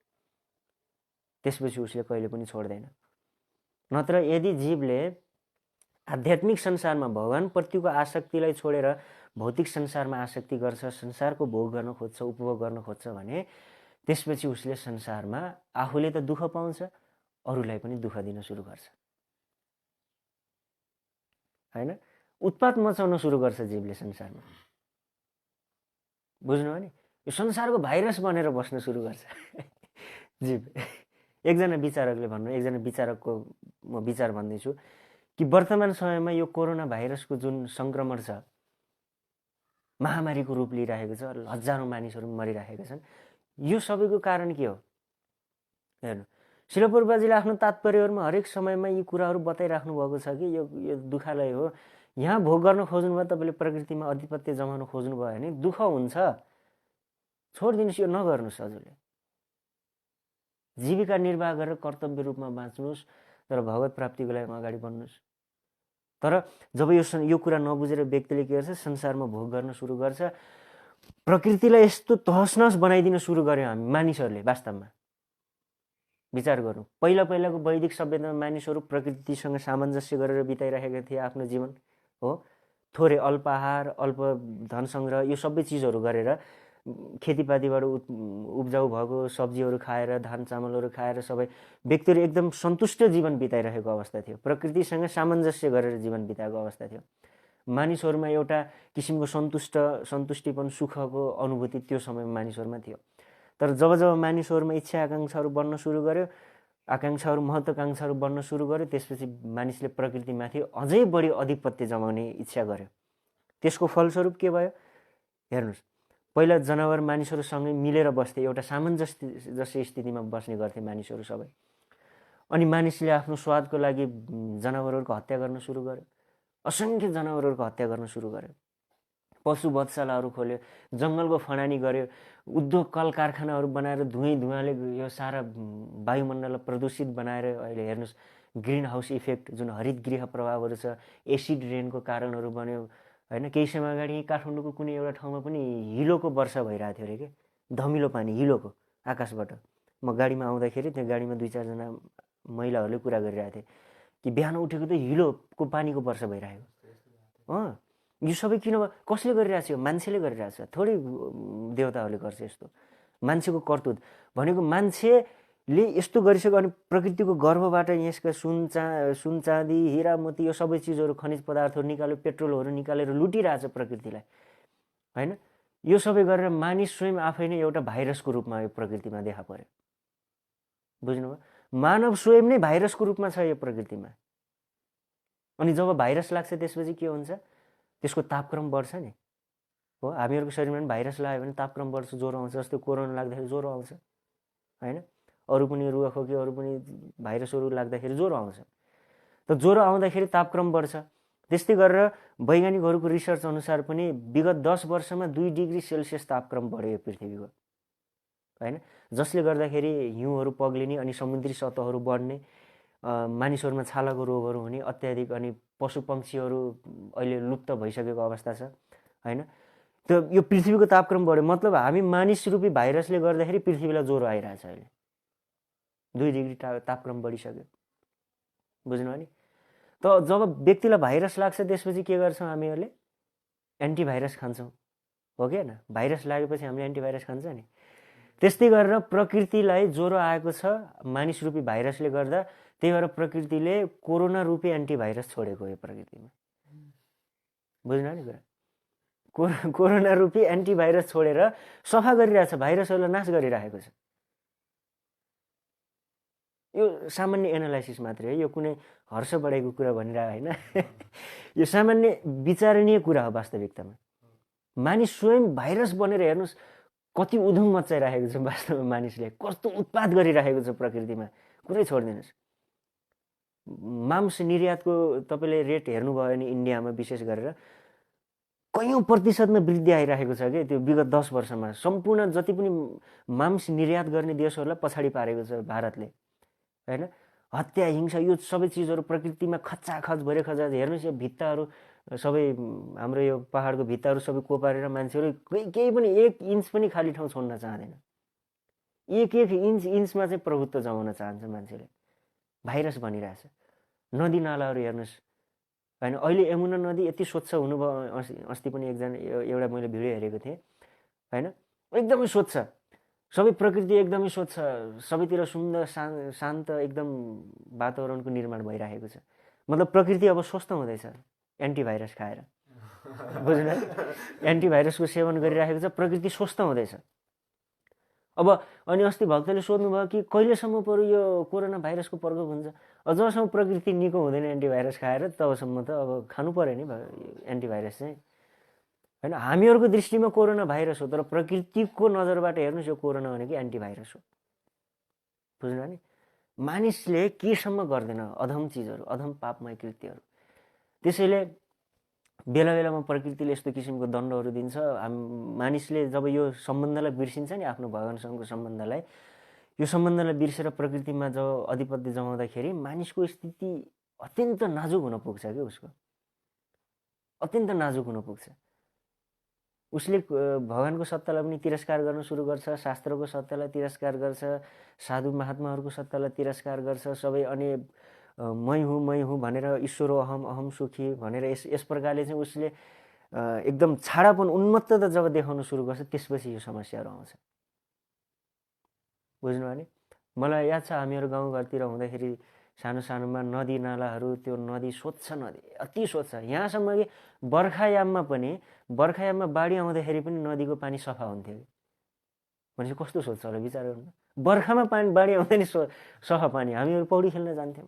त्यसपछि उसले कहिले पनि छोड्दैन। नत्र यदि जीवले आध्यात्मिक संसारमा भगवानप्रतिको आसक्तिलाई छोडेर भौतिक संसारमा आसक्ति गर्छ, संसारको भोग गर्न खोज्छ, उपभोग गर्न खोज्छ भने त्यसपछि उसले संसारमा आफूले त दुःख पाउँछ, अरूलाई पनि दुःख दिन सुरु गर्छ, होइन? उत्पात मचाउन सुरु गर्छ जीवले संसारमा। बुझ्नुभयो नि? यो संसारको भाइरस बनेर बस्न सुरु गर्छ जीव। एकजना विचारकले भन्नु, एकजना विचारकको म विचार भन्दैछु कि वर्तमान समयमा यो कोरोना भाइरसको जुन सङ्क्रमण छ, महामारीको रूप लिइरहेको छ, हजारौँ मानिसहरू मरिरहेका छन्। यो सबैको कारण के हो? हेर्नु, श्रील प्रभुपादजीले आफ्नो तात्पर्यहरूमा हरेक समयमा यी कुराहरू बताइराख्नु भएको छ कि यो दुःखालय हो। यहाँ भोग गर्न खोज्नुभयो, तपाईँले प्रकृतिमा आधिपत्य जमाउन खोज्नुभयो भने दुःख हुन्छ, छोडिदिनुहोस्, यो नगर्नुहोस्। हजुरले जीविका निर्वाह गरेर कर्तव्य रूपमा बाँच्नुहोस्, तर भगवत प्राप्तिको लागि अगाडि बढ्नुहोस्। तर जब यो कुरा नबुझेर व्यक्तिले के गर्छ? संसारमा भोग गर्न सुरु गर्छ। प्रकृतिलाई यस्तो तहसनहस बनाइदिन सुरु गर्यो हामी मानिसहरूले। वास्तवमा विचार गर्नु, पहिलाको वैदिक सभ्यतामा मानिसहरू प्रकृतिसँग सामञ्जस्य गरेर बिताइरहेका थिए आफ्नो जीवन हो। थोरै अल्प आहार, अल्प धन सङ्ग्रह, यो सबै चिजहरू गरेर खेतीपातीबाट उब्जाउ भएको सब्जीहरू खाएर, धान चामलहरू खाएर सबै व्यक्तिहरू एकदम सन्तुष्ट जीवन बिताइरहेको अवस्था थियो। प्रकृतिसँग सामञ्जस्य गरेर जीवन बिताएको अवस्था थियो। मानिसहरूमा एउटा किसिमको सन्तुष्टिपन, सुखको अनुभूति त्यो समयमा मानिसहरूमा थियो। तर जब मानिसहरूमा इच्छा आकाङ्क्षाहरू बढ्न सुरु गर्यो, आकाङ्क्षाहरू महत्त्वाकाङ्क्षाहरू बढ्न सुरु गर्यो, त्यसपछि मानिसले प्रकृतिमाथि अझै बढी आधिपत्य जमाउने इच्छा गर्यो। त्यसको फलस्वरूप के भयो? हेर्नुहोस्, पहिला जनावर मानिसहरूसँगै मिलेर बस्थे, एउटा सामञ्जस्य जस्तै स्थितिमा बस्ने गर्थे मानिसहरू सबै। अनि मानिसले आफ्नो स्वादको लागि जनावरहरूको हत्या गर्न सुरु गर्यो, असङ्ख्य जनावरहरूको हत्या गर्न सुरु गर्यो, पशु वधशालाहरू खोल्यो, जङ्गलको फडानी गर्यो, उद्योग कल कारखानाहरू बनाएर धुवाले यो सारा वायुमण्डललाई प्रदूषित बनाएर अहिले हेर्नुहोस् ग्रिन हाउस इफेक्ट जुन हरित गृह प्रभावहरू छ, एसिड रेनको कारणहरू बन्यो, होइन? केही समय अगाडि काठमाडौँको कुनै एउटा ठाउँमा पनि हिलोको वर्षा भइरहेको थियो अरे के, धमिलो पानी हिलोको आकाशबाट। म गाडीमा आउँदाखेरि त्यो गाडीमा 2-4जना महिलाहरूले कुरा गरिरहेको थिए कि बिहान उठेको त हिलोको पानीको वर्षा भइरहेको। यो सबै किन कसले गरिरहेको छ? मान्छेले गरिरहेको छ। थोरै देवताहरूले गर्छ यस्तो। मान्छेको करतुत भनेको मान्छेले यस्तो गरिसक्यो। अनि प्रकृतिको गर्भबाट यसका सुन चाँदी हिरा मोती यो सबै चिजहरू खनिज पदार्थहरू निकाल्यो, पेट्रोलहरू निकालेर लुटिरहेछ प्रकृतिलाई, होइन? यो सबै गरेर मानिस स्वयं आफै नै एउटा भाइरसको रूपमा यो प्रकृतिमा देखा पर्यो। बुझ्नुभयो? मानव स्वयं नै भाइरसको रूपमा छ यो प्रकृतिमा। अनि जब भाइरस लाग्छ त्यसपछि के हुन्छ? त्यसको तापक्रम बढ्छ नि, हो? हामीहरूको शरीरमा पनि भाइरस लाग्यो भने तापक्रम बढ्छ, ज्वरो आउँछ। जस्तै कोरोना लाग्दाखेरि ज्वरो आउँछ, होइन? अरू पनि रुगाखोकी, अरू पनि भाइरसहरू लाग्दाखेरि ज्वरो आउँछ। त ज्वरो आउँदाखेरि तापक्रम बढ्छ, त्यस्तै गरेर वैज्ञानिकहरूको रिसर्च अनुसार पनि विगत 10 वर्षमा 2 डिग्री सेल्सियस तापक्रम बढ्यो यो पृथ्वीको, होइन, जसले गर्दाखेरि हिउँहरू पग्लिने अनि समुद्री सतहहरू बढ्ने, मानिसहरूमा छालाको रोगहरू हुने अत्याधिक, अनि पशु पक्षीहरू अहिले लुप्त भइसकेको अवस्था छ, होइन। त्यो यो पृथ्वीको तापक्रम बढ्यो मतलब हामी मानिस रूपी भाइरसले गर्दाखेरि पृथ्वीलाई ज्वरो आइरहेछ अहिले, 2 डिग्री तापक्रम बढिसक्यो, बुझ्नुभयो नि। त जब व्यक्तिलाई भाइरस लाग्छ त्यसपछि के गर्छौँ हामीहरूले? एन्टिभाइरस खान्छौँ, हो कि होइन? भाइरस लागेपछि हामीले एन्टिभाइरस खान्छ नि। त्यस्तै गरेर प्रकृतिलाई ज्वरो आएको छ मानिस रूपी भाइरसले गर्दा, त्यही भएर प्रकृतिले कोरोना रूपी एन्टिभाइरस छोडेको यो प्रकृतिमा, बुझ्नु नि कुरा? कोरोना रूपी एन्टिभाइरस छोडेर सफा गरिरहेछ, भाइरसहरूलाई नाश गरिरहेको छ। यो सामान्य एनालाइसिस मात्रै है, यो कुनै हर्ष बढाएको कुरा भनिरह होइन। यो सामान्य विचारणीय कुरा हो। वास्तविकतामा मानिस स्वयं भाइरस बनेर हेर्नुहोस् कति उधुम मचाइरहेको छ वास्तवमा, मानिसले कस्तो उत्पात गरिरहेको छ प्रकृतिमा, कुरै छोडिदिनुहोस्। मांस निर्यातको तपाईँले रेट हेर्नुभयो भने इन्डियामा विशेष गरेर कयौँ प्रतिशतमा वृद्धि आइरहेको छ कि त्यो विगत 10 वर्षमा। सम्पूर्ण जति पनि मांस निर्यात गर्ने देशहरूलाई पछाडि पारेको छ भारतले, होइन। हत्या, हिंसा, यो सबै चिजहरू प्रकृतिमा खच्चाखच भइरहेको छ। हेर्नुहोस् यो भित्ताहरू सबै हाम्रो यो पहाडको भित्ताहरू सबै कोपारेर मान्छेहरू केही पनि 1 इन्च पनि खाली ठाउँ छोड्न चाहँदैन। 1 इन्चमा चाहिँ प्रभुत्व जमाउन चाहन्छ मान्छेले। भाइरस बनिरहेछ। नदी नालाहरू हेर्नुहोस्, होइन। अहिले यमुना नदी यति स्वच्छ हुनुभयो, अस्ति पनि एउटा मैले भिडियो हेरेको थिएँ, होइन। एकदमै स्वच्छ, सबै प्रकृति एकदमै स्वच्छ, सबैतिर सुन्दर शान्त एकदम वातावरणको निर्माण भइरहेको छ। मतलब प्रकृति अब स्वस्थ हुँदैछ एन्टिभाइरस खाएर, बुझ्नु? एन्टिभाइरसको सेवन गरिरहेको छ, प्रकृति स्वस्थ हुँदैछ। अब अनि अस्ति भक्तले सोध्नुभयो कि कहिलेसम्म पऱ्यो यो कोरोना भाइरसको प्रकोप हुन्छ? जबसम्म प्रकृति निको हुँदैन एन्टिभाइरस खाएर तबसम्म त अब खानु पऱ्यो नि एन्टिभाइरस चाहिँ, होइन। हामीहरूको दृष्टिमा कोरोना भाइरस हो, तर प्रकृतिको नजरबाट हेर्नुहोस् यो कोरोना भनेको एन्टिभाइरस हो, बुझ्नु नि। मानिसले केसम्म गर्दैन अधम चिजहरू, अधम पापमय कृत्यहरू। त्यसैले बेला बेलामा प्रकृतिले यस्तो किसिमको दण्डहरू दिन्छ। मानिसले जब यो सम्बन्धलाई बिर्सिन्छ नि, आफ्नो भगवानसँगको सम्बन्धलाई, यो सम्बन्धलाई बिर्सेर प्रकृतिमा जब अधिपत्य जमाउँदाखेरि मानिसको स्थिति अत्यन्त नाजुक हुन पुग्छ कि, उसको अत्यन्त नाजुक हुन पुग्छ। उसले भगवानको सत्तालाई पनि तिरस्कार गर्न सुरु गर्छ, शास्त्रको सत्तालाई तिरस्कार गर्छ, साधु महात्माहरूको सत्तालाई तिरस्कार गर्छ सबै। अनि मै हुँ भनेर ईश्वर अहम अहम सुखी भनेर यस प्रकारले चाहिँ उसले एकदम छाडापन, उन्मत्तता जब देखाउन सुरु गर्छ, त्यसपछि यो समस्याहरू आउँछ, बुझ्नुभयो नि। मलाई याद छ हामीहरू गाउँघरतिर हुँदाखेरि सानो सानोमा नदी नालाहरू, त्यो नदी स्वच्छ, नदी अति स्वच्छ, यहाँसम्म कि बर्खायाममा बाढी आउँदाखेरि पनि नदीको पानी सफा हुन्थ्यो कि। भनेपछि कस्तो सोच्छ होला विचार गर्नु। बर्खामा बाढी आउँदा नि सफा पानी, हामीहरू पौडी खेल्न जान्थ्यौँ,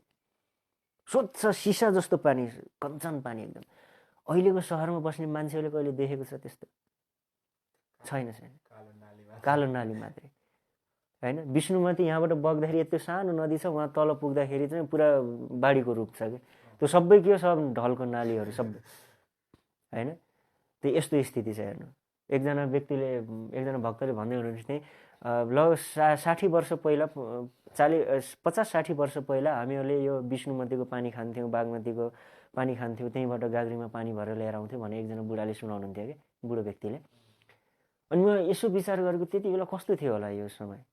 स्वच्छ सिसा जस्तो पानी, कञ्चन पानी एकदम। अहिलेको सहरमा बस्ने मान्छेहरूले कहिले देखेको छ त्यस्तो? छैन, कालो नाली मात्रै, होइन। विष्णुमती यहाँबाट बग्दाखेरि यत्रो सानो नदी छ, उहाँ तल पुग्दाखेरि चाहिँ पुरा बाढीको रूप छ कि। त्यो सबै के हो? सब ढलको नालीहरू सबै, होइन। त्यो यस्तो स्थिति छ हेर्नु। एकजना भक्तले भन्दै हुनुहुन्छ नि, लगभग 60 वर्ष पहिला, 50-60 वर्ष पहिला हामीहरूले यो विष्णुमतीको पानी खान्थ्यौँ, बागमतीको पानी खान्थ्यौँ, त्यहीँबाट गाग्रीमा पानी भरेर लिएर आउँथ्यौँ भने एकजना बुढाले सुनाउनुहुन्थ्यो कि, बुढो व्यक्तिले। अनि म यसो विचार गरेको त्यति बेला कस्तो थियो होला यो समय,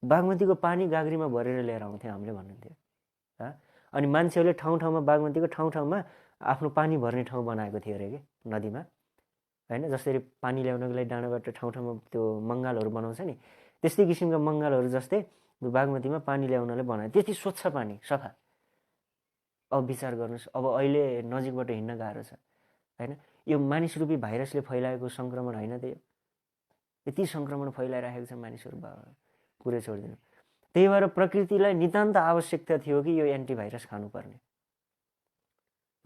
बागमतीको पानी गाग्रीमा भरेर लिएर आउँथ्यौँ हामीले भन्नुहुन्थ्यो। अनि मान्छेहरूले ठाउँमा बागमतीको ठाउँमा आफ्नो पानी भर्ने ठाउँ बनाएको थियो अरे कि नदीमा, होइन। जसरी पानी ल्याउनको लागि डाँडाबाट ठाउँमा त्यो मङ्गालहरू बनाउँछ नि, त्यस्तै किसिमका मङ्गालहरू जस्तै बागमतीमा पानी ल्याउनलाई बनायो। त्यति स्वच्छ पानी, सफा। अब विचार गर्नुहोस्, अब अहिले नजिकबाट हिँड्न गाह्रो छ, होइन। यो मानिस रूपी भाइरसले फैलाएको सङ्क्रमण होइन त, यो यति सङ्क्रमण फैलाइरहेको छ मानिसहरू, कुरै छोडिदिनु। त्यही भएर प्रकृतिलाई नितान्त आवश्यकता थियो कि यो एन्टिभाइरस खानुपर्ने,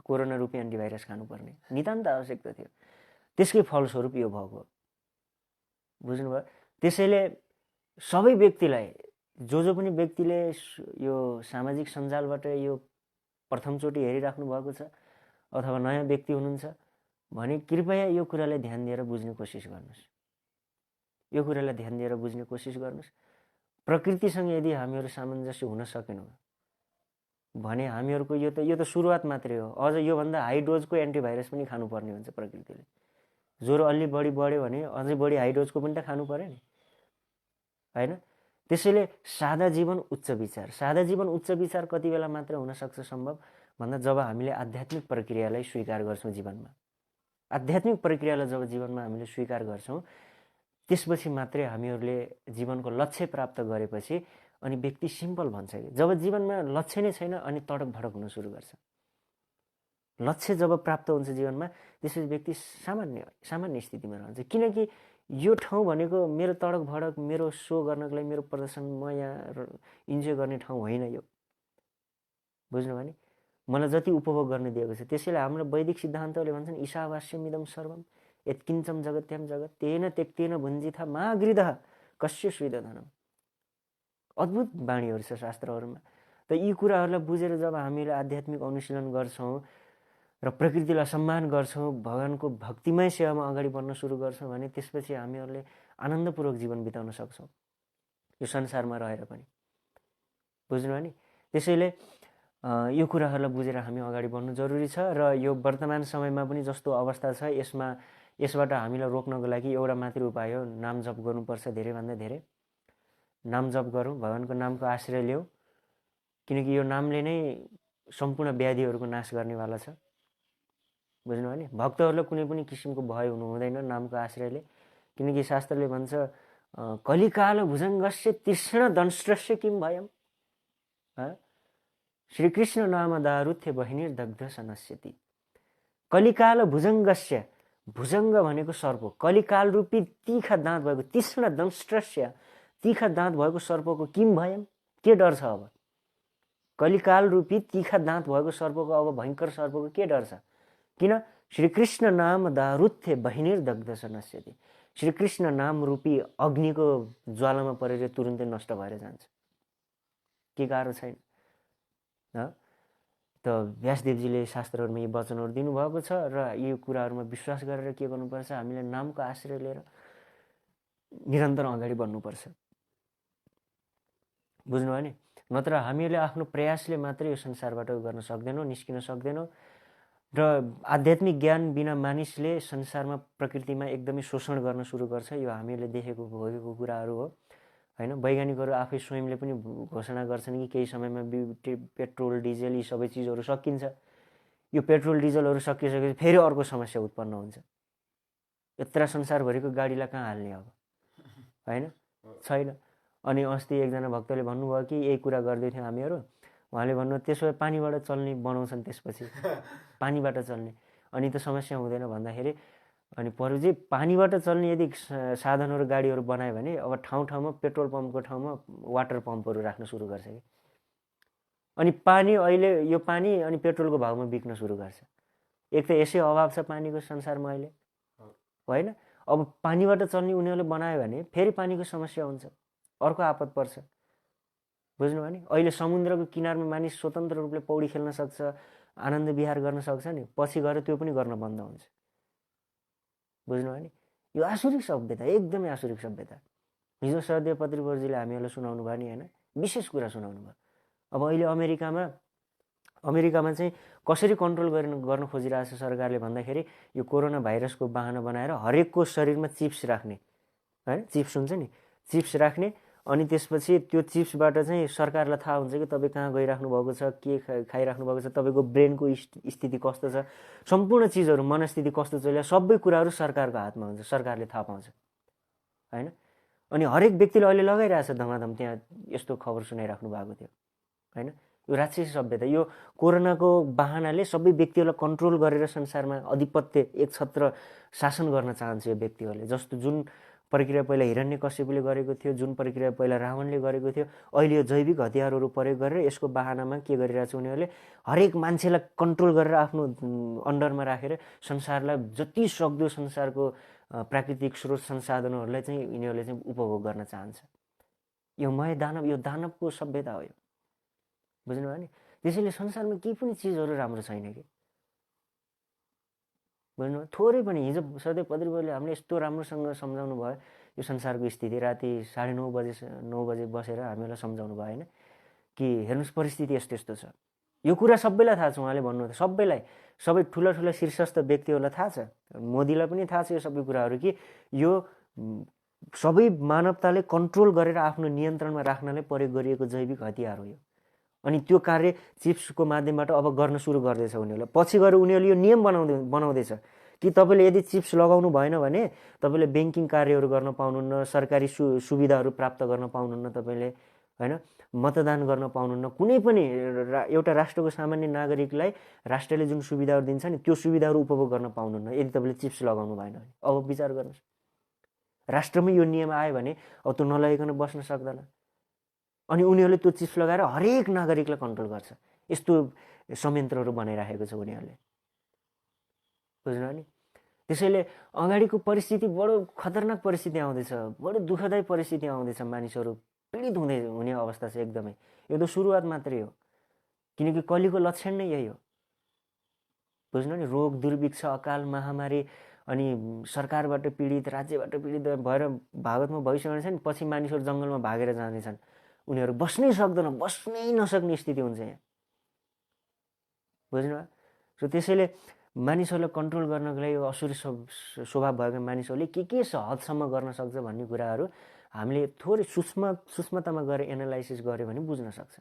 कोरोना रूपी एन्टिभाइरस खानुपर्ने नितान्त आवश्यकता थियो। त्यसकै फलस्वरूप यो भएको, बुझ्नुभयो। त्यसैले सबै व्यक्तिलाई, जो पनि व्यक्तिले यो सामाजिक सञ्जालबाट यो प्रथमचोटि हेरिराख्नु भएको छ, अथवा नयाँ व्यक्ति हुनुहुन्छ भने कृपया यो कुरालाई ध्यान दिएर बुझ्ने कोसिस गर्नुहोस्। यो कुरालाई ध्यान दिएर बुझ्ने कोसिस गर्नुहोस्। प्रकृतिसँग यदि हामीहरू सामञ्जस्य हुन सकेनौँ भने हामीहरूको यो त सुरुवात मात्रै हो। अझ योभन्दा हाई डोजको एन्टिभाइरस पनि खानुपर्ने हुन्छ प्रकृतिले। ज्वरो अलि बढी बढ्यो भने अझै बढी हाई डोजको पनि त खानु पर्यो नि, होइन? त्यसैले सादा जीवन उच्च विचार। सादा जीवन उच्च विचार कति बेला मात्र हुन सक्छ सम्भव भन्दा जब हामीले आध्यात्मिक प्रक्रियालाई स्वीकार गर्छौँ जीवनमा। आध्यात्मिक प्रक्रियालाई जब जीवनमा हामीले स्वीकार गर्छौँ त्यसपछि मात्रै हामीहरूले जीवनको लक्ष्य प्राप्त गरेपछि अनि व्यक्ति सिम्पल भन्छ कि जब जीवनमा लक्ष्य नै छैन अनि तडक भडक हुन सुरु गर्छ। लक्ष्य जब प्राप्त हुन्छ जीवनमा त्यसपछि व्यक्ति सामान्य स्थितिमा रहन्छ। किनकि यो ठाउँ भनेको मेरो तडक भडक, मेरो सो गर्नको लागि, मेरो प्रदर्शन, म यहाँ इन्जोय गर्ने ठाउँ होइन यो। बुझ्नुभयो नि? मलाई जति उपभोग गर्न दिएको छ। त्यसैले हाम्रो वैदिक सिद्धान्तले भन्छन् ईशावास्यमिदं सर्वं यत्किञ्चं जगत्यां जगत् तेन त्यक्तेन भुञ्जिथा मा गृधः कस्य स्विदधनम्। अद्भुत बाणीहरू छ शास्त्रहरूमा। त यी कुराहरूलाई बुझेर जब हामीले आध्यात्मिक अनुशीलन गर्छौँ र प्रकृतिलाई सम्मान गर्छौँ, भगवानको भक्तिमय सेवामा अगाडि बढ्न सुरु गर्छौँ भने त्यसपछि हामीहरूले आनन्दपूर्वक जीवन बिताउन सक्छौँ यो संसारमा रहेर पनि। बुझ्नुभयो नि? त्यसैले यो कुराहरूलाई बुझेर हामी अगाडि बढ्नु जरुरी छ। र यो वर्तमान समयमा पनि जस्तो अवस्था छ यसबाट हामीलाई रोक्नको लागि एउटा मात्रै उपाय हो, नाम जप गर्नुपर्छ। धेरैभन्दा धेरै नाम जप गरौँ, भगवानको नामको आश्रय लियौँ, किनकि यो नामले नै सम्पूर्ण व्याधिहरूको नाश गर्नेवाला छ। बुझ्नुभयो नि? भक्तहरूलाई कुनै पनि किसिमको भय हुनु हुँदैन नामको आश्रयले, किनकि शास्त्रले भन्छ कलिकाल भुजङ्गस्य तीक्ष्ण दंष्ट्रस्य किं भयम्। श्रीकृष्ण नाम दारुथ्य बहिनीर्दग्ध सनस्यति। कलिकाल भुजङ्गस्य, भुजङ्ग भनेको सर्प, कलिकाल रूपी तीखा दाँत भएको, तीक्ष्ण दंष्ट्रस्य तीखा दाँत भएको सर्पको किम भयम्, के डर छ अब? कलिकाल रूपी तीखा दाँत भएको सर्पको अब भयङ्कर सर्पको के डर छ? किन? श्रीकृष्ण नाम दारुथ्य बहिनीर्दग्ध सनस्यति। श्रीकृष्ण नाम रूपी अग्निको ज्वालामा परेर तुरुन्तै नष्ट भएर जान्छ। के गाह्रो छैन? त व्यासदेवजीले शास्त्रहरूमा यी वचनहरू दिनुभएको छ र यो कुराहरूमा विश्वास गरेर के गर्नुपर्छ? हामीले नामको आश्रय लिएर निरन्तर अगाडि बढ्नुपर्छ। बुझ्नुभयो नि? नत्र हामीले आफ्नो प्रयासले मात्रै यो संसारबाट गर्न सक्दैनौँ, निस्किन सक्दैनौँ। र आध्यात्मिक ज्ञान बिना मानिसले संसारमा प्रकृतिमा एकदमै शोषण गर्न सुरु गर्छ। यो हामीले देखेको भोगेको कुराहरू हो, होइन? वैज्ञानिकहरू आफै स्वयंले पनि घोषणा गर्छन् कि केही समयमा पेट्रोल डिजेल यी सबै चिजहरू सकिन्छ। यो पेट्रोल डिजेलहरू सकिसकेपछि फेरि अर्को समस्या उत्पन्न हुन्छ। यत्र संसारभरिको गाडीलाई कहाँ हाल्ने अब, होइन? छैन। अनि अस्ति एकजना भक्तले भन्नुभयो कि यही कुरा गर्दै थियौँ हामीहरू, उहाँले भन्नु त्यसो भए पानीबाट चल्ने बनाउँछन्, त्यसपछि पानीबाट चल्ने, अनि त समस्या हुँदैन भन्दाखेरि अनि परुजी पानीबाट चल्ने यदि साधनहरू गाडीहरू बनायो भने अब ठाउँ ठाउँमा पेट्रोल पम्पको ठाउँमा वाटर पम्पहरू राख्न सुरु गर्छ कि अनि पानी अहिले यो पानी अनि पेट्रोलको भाउमा बिक्न सुरु गर्छ। एक त यसै अभाव छ पानीको संसारमा अहिले, होइन? अब पानीबाट चल्ने उनीहरूले बनायो भने फेरि पानीको समस्या हुन्छ, अर्को आपत पर्छ। बुझ्नुभयो नि? अहिले समुद्रको किनारमा मानिस स्वतन्त्र रूपले पौडी खेल्न सक्छ, आनन्द विहार गर्न सक्छ नि, पछि गएर त्यो पनि गर्न बन्द हुन्छ। बुझ्नुभयो नि? यो आसुरिक सभ्यता, एकदमै आसुरिक सभ्यता। हिजो सहदेव पत्रिवर्जीले हामीहरूलाई सुनाउनु भयो नि, होइन? विशेष कुरा सुनाउनु भयो। अब अहिले अमेरिकामा चाहिँ कसरी कन्ट्रोल गर्न खोजिरहेको छ सरकारले भन्दाखेरि यो कोरोना भाइरसको बाहना बनाएर हरेकको शरीरमा चिप्स राख्ने, होइन? चिप्स हुन्छ नि, चिप्स राख्ने, अनि त्यसपछि त्यो चिप्सबाट चाहिँ सरकारलाई थाहा हुन्छ कि तपाईँ कहाँ गइराख्नु भएको छ, के खाइराख्नु भएको छ, तपाईँको ब्रेनको स्थिति कस्तो छ, सम्पूर्ण चिजहरू, मनस्थिति कस्तो चल्यो, सबै कुराहरू सरकारको हातमा हुन्छ, सरकारले थाहा पाउँछ, होइन? अनि हरेक व्यक्तिले अहिले लगाइरहेछ धमाधम त्यहाँ यस्तो खबर सुनाइराख्नु भएको थियो, होइन? यो राक्षसी सभ्यता, यो कोरोनाको बाहनाले सबै व्यक्तिहरूलाई कन्ट्रोल गरेर संसारमा अधिपत्य एकछत्र शासन गर्न चाहन्छ यो व्यक्तिहरूले। जस्तो जुन प्रक्रिया पहिला हिरण्यकश्यपले गरेको थियो, जुन प्रक्रिया पहिला रावणले गरेको थियो, अहिले यो जैविक हतियारहरू प्रयोग गरेर यसको बाहनामा के गरिरहेछ उनीहरूले हरेक मान्छेलाई कन्ट्रोल गरेर आफ्नो अन्डरमा राखेर संसारलाई जति सक्दो संसारको प्राकृतिक स्रोत संसाधनहरूलाई चाहिँ यिनीहरूले चाहिँ उपभोग गर्न चाहन्छ। यो यो दानवको सभ्यता हो यो। बुझ्नुभयो नि? त्यसैले संसारमा केही पनि चिजहरू राम्रो छैन कि, बुझ्नु थोरै पनि हिजो सधैँ पदरबाबुले हामीले यस्तो राम्रोसँग सम्झाउनु भयो यो संसारको स्थिति राति 9:30 बजे बसेर हामीलाई सम्झाउनु भयो होइन कि हेर्नुहोस् परिस्थिति यस्तो यस्तो छ यो कुरा सबैलाई थाहा छ उहाँले भन्नु सबैलाई सबै ठुला ठुला शीर्षस्थ व्यक्तिहरूलाई थाहा छ मोदीलाई पनि थाहा छ यो सबै कुराहरू कि यो सबै मानवताले कन्ट्रोल गरेर आफ्नो नियन्त्रणमा राख्नलाई प्रयोग गरिएको जैविक हतियार हो यो अनि त्यो कार्य चिप्सको माध्यमबाट अब गर्न सुरु गर्दैछ उनीहरूले पछि गएर उनीहरूले यो नियम बनाउँदैछ कि तपाईँले यदि चिप्स लगाउनु भएन भने तपाईँले ब्याङ्किङ कार्यहरू गर्न पाउनुहुन्न सरकारी सुविधाहरू प्राप्त गर्न पाउनुहुन्न तपाईँले होइन मतदान गर्न पाउनुहुन्न कुनै पनि एउटा राष्ट्रको सामान्य नागरिकलाई राष्ट्रले जुन सुविधाहरू दिन्छ नि त्यो सुविधाहरू उपभोग गर्न पाउनुहुन्न यदि तपाईँले चिप्स लगाउनु भएन भने अब विचार गर्नुहोस् राष्ट्रमै यो नियम आयो भने अब त्यो नलगाइकन बस्न सक्दैन अनि उनीहरूले त्यो चिप्स लगाएर हरेक नागरिकलाई कन्ट्रोल गर्छ यस्तो संयन्त्रहरू बनाइराखेको छ उनीहरूले बुझ्नु नि त्यसैले अगाडिको परिस्थिति बडो खतरनाक परिस्थिति आउँदैछ बडो दुःखदायी परिस्थिति आउँदैछ मानिसहरू पीडित हुने अवस्था छ एकदमै यो त सुरुवात मात्रै हो किनकि कलिको लक्षण नै यही हो बुझ्नु नि रोग दुर्भिक्ष अकाल महामारी अनि सरकारबाट पीडित राज्यबाट पीडित भएर भागवतमा भविष्यवाणी छ नि पछि मानिसहरू जङ्गलमा भागेर जानेछन् उनीहरू बस्नै सक्दैन बस्नै नसक्ने स्थिति हुन्छ यहाँ बुझ्नु सो त्यसैले मानिसहरूलाई कन्ट्रोल गर्नको लागि असुरी स्वभाव भएको मानिसहरूले के हदसम्म गर्न सक्छ भन्ने कुराहरू हामीले थोरै सूक्ष्मतामा गएर एनालाइसिस गऱ्यो भने बुझ्न सक्छ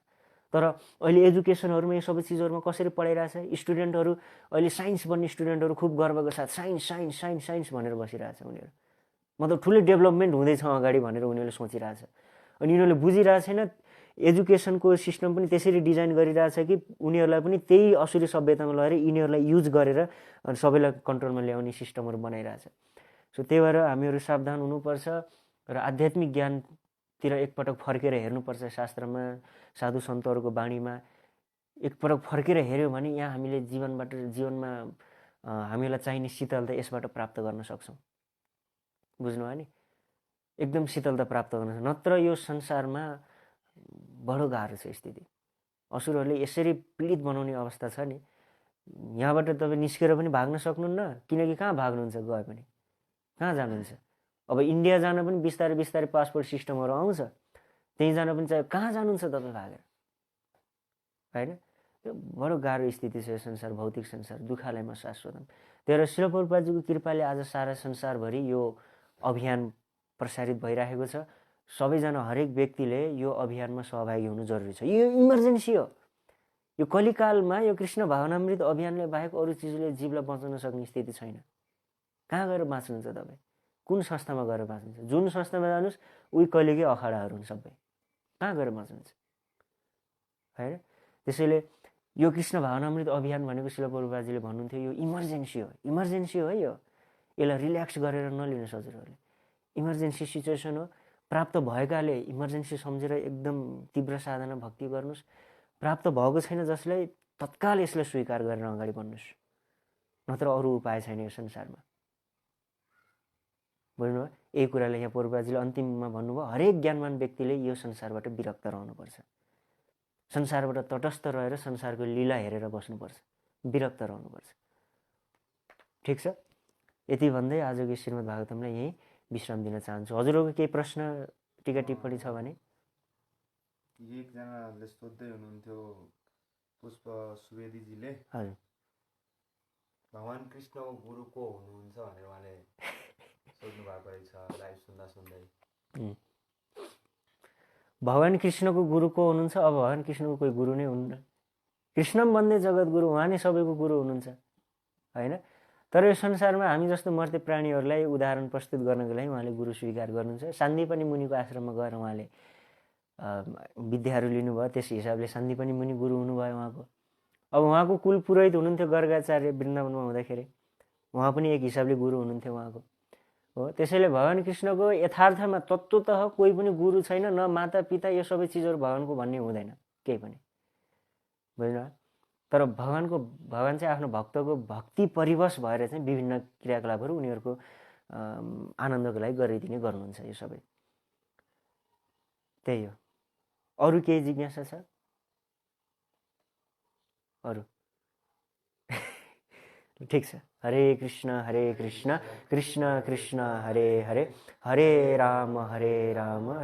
तर अहिले एजुकेसनहरूमा यो सबै चिजहरूमा कसरी पढाइरहेछ स्टुडेन्टहरू अहिले साइन्स पढ्ने स्टुडेन्टहरू खुब गर्वको साथ साइन्स साइन्स साइन्स साइन्स भनेर बसिरहेछ उनीहरू मतलब ठुलो डेभलपमेन्ट हुँदैछ अगाडि भनेर उनीहरूले सोचिरहेछ अनि यिनीहरूले बुझिरहेको छैन एजुकेसनको सिस्टम पनि त्यसरी डिजाइन गरिरहेछ कि उनीहरूलाई पनि त्यही असुरी सभ्यतामा लगेर यिनीहरूलाई युज गरेर अनि सबैलाई कन्ट्रोलमा ल्याउने सिस्टमहरू बनाइरहेछ सो त्यही भएर हामीहरू सावधान हुनुपर्छ र आध्यात्मिक ज्ञानतिर एकपटक फर्केर हेर्नुपर्छ शास्त्रमा साधु सन्तहरूको बाणीमा एकपटक फर्केर हेऱ्यो भने यहाँ हामीले जीवनमा हामीलाई चाहिने शीतलता यसबाट प्राप्त गर्न सक्छौँ बुझ्नुभयो नि एकदम शीतलता प्राप्त गर्न नत्र यो संसारमा बडो गाह्रो छ स्थिति असुरहरूले यसरी पीडित बनाउने अवस्था छ नि यहाँबाट तपाईँ निस्केर पनि भाग्न सक्नुहुन्न किनकि कहाँ भाग्नुहुन्छ गए पनि कहाँ जानुहुन्छ अब इन्डिया जान पनि बिस्तारै बिस्तारै पासपोर्ट सिस्टमहरू आउँछ त्यहीँ जान पनि चाहिँ कहाँ जानुहुन्छ तपाईँ भागेर होइन यो बडो गाह्रो स्थिति छ यो संसार भौतिक संसार दुःखालयमा शाश्वतम त्यही भएर शिल प्रभुपादजीको कृपाले आज सारा संसारभरि यो अभियान प्रसारित भइरहेको छ सबैजना हरेक व्यक्तिले यो अभियानमा सहभागी हुनु जरुरी छ यो इमर्जेन्सी हो यो कलिकालमा यो कृष्ण भावनामृत अभियानले बाहेक अरू चिजले जीवलाई बचाउन सक्ने स्थिति छैन कहाँ गएर बाँच्नुहुन्छ तपाईँ कुन संस्थामा गएर बाँच्नुहुन्छ जुन संस्थामा जानुहोस् उही कलिकै अखाडाहरू हुन् सबै कहाँ गएर बाँच्नुहुन्छ होइन त्यसैले यो कृष्ण भावनामृत अभियान भनेको शिल प्रभुपादजीले भन्नुहुन्थ्यो यो इमर्जेन्सी हो यो यसलाई रिल्याक्स गरेर नलिनुहोस् हजुरहरूले इमर्जेन्सी सिचुएसन हो प्राप्त भएकाले इमर्जेन्सी सम्झेर एकदम तीव्र साधना भक्ति गर्नुहोस् प्राप्त भएको छैन जसलाई तत्काल यसलाई स्वीकार गरेर अगाडि बढ्नुहोस् नत्र अरू उपाय छैन यो संसारमा बुझ्नुभयो यही कुराले यहाँ प्रभुपादजीले अन्तिममा भन्नुभयो हरेक ज्ञानवान व्यक्तिले यो संसारबाट विरक्त रहनुपर्छ संसारबाट तटस्थ रहेर संसारको लीला हेरेर बस्नुपर्छ विरक्त रहनुपर्छ ठिक छ यति भन्दै आजको श्रीमद् भागवतमलाई यही विश्राम दिन चाहन्छु हजुरहरूको केही प्रश्न टीका टिप्पणी छ भने एकजनाले सोध्दै हुनुहुन्थ्यो पुष्प सुवेदीजीले हजुर भगवान कृष्णको गुरु को हुनुहुन्छ भनेर उहाँले सोध्नु भएको रहेछ लाइभ सुन्दै भगवान कृष्णको गुरु को हुनुहुन्छ अब भगवान कृष्णको कोही गुरु नै हुन्न कृष्णम भन्दै जगत गुरु उहाँ नै सबैको गुरु हुनुहुन्छ होइन तर यो संसारमा हामी जस्तो मर्ते प्राणीहरूलाई उदाहरण प्रस्तुत गर्नको लागि उहाँले गुरु स्वीकार गर्नुहुन्छ सान्दीपनी मुनिको आश्रममा गएर उहाँले विद्याहरू लिनुभयो त्यस हिसाबले सान्दीपनी मुनि गुरु हुनुभयो उहाँको अब उहाँको कुल पुरोहित हुनुहुन्थ्यो गर्गाचार्य वृन्दावनमा हुँदाखेरि उहाँ पनि एक हिसाबले गुरु हुनुहुन्थ्यो उहाँको हो त्यसैले भगवान कृष्णको यथार्थमा तत्त्वतः कोही पनि गुरु छैन न माता पिता यो सबै चिजहरू भगवानको भन्ने हुँदैन केही पनि बुझ्नु तर भगवान चाहिँ आफ्नो भक्तको भक्ति परिवश भएर चाहिँ विभिन्न क्रियाकलापहरू उनीहरूको आनन्दको लागि गरिदिने गर्नुहुन्छ यो सबै त्यही हो अरू केही जिज्ञासा छ अरू ठिक छ। हरे कृष्ण कृष्ण कृष्ण हरे हरे, हरे राम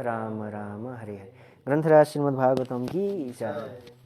राम राम हरे हरे। ग्रन्थराज श्रीमद् भागवतम की जय।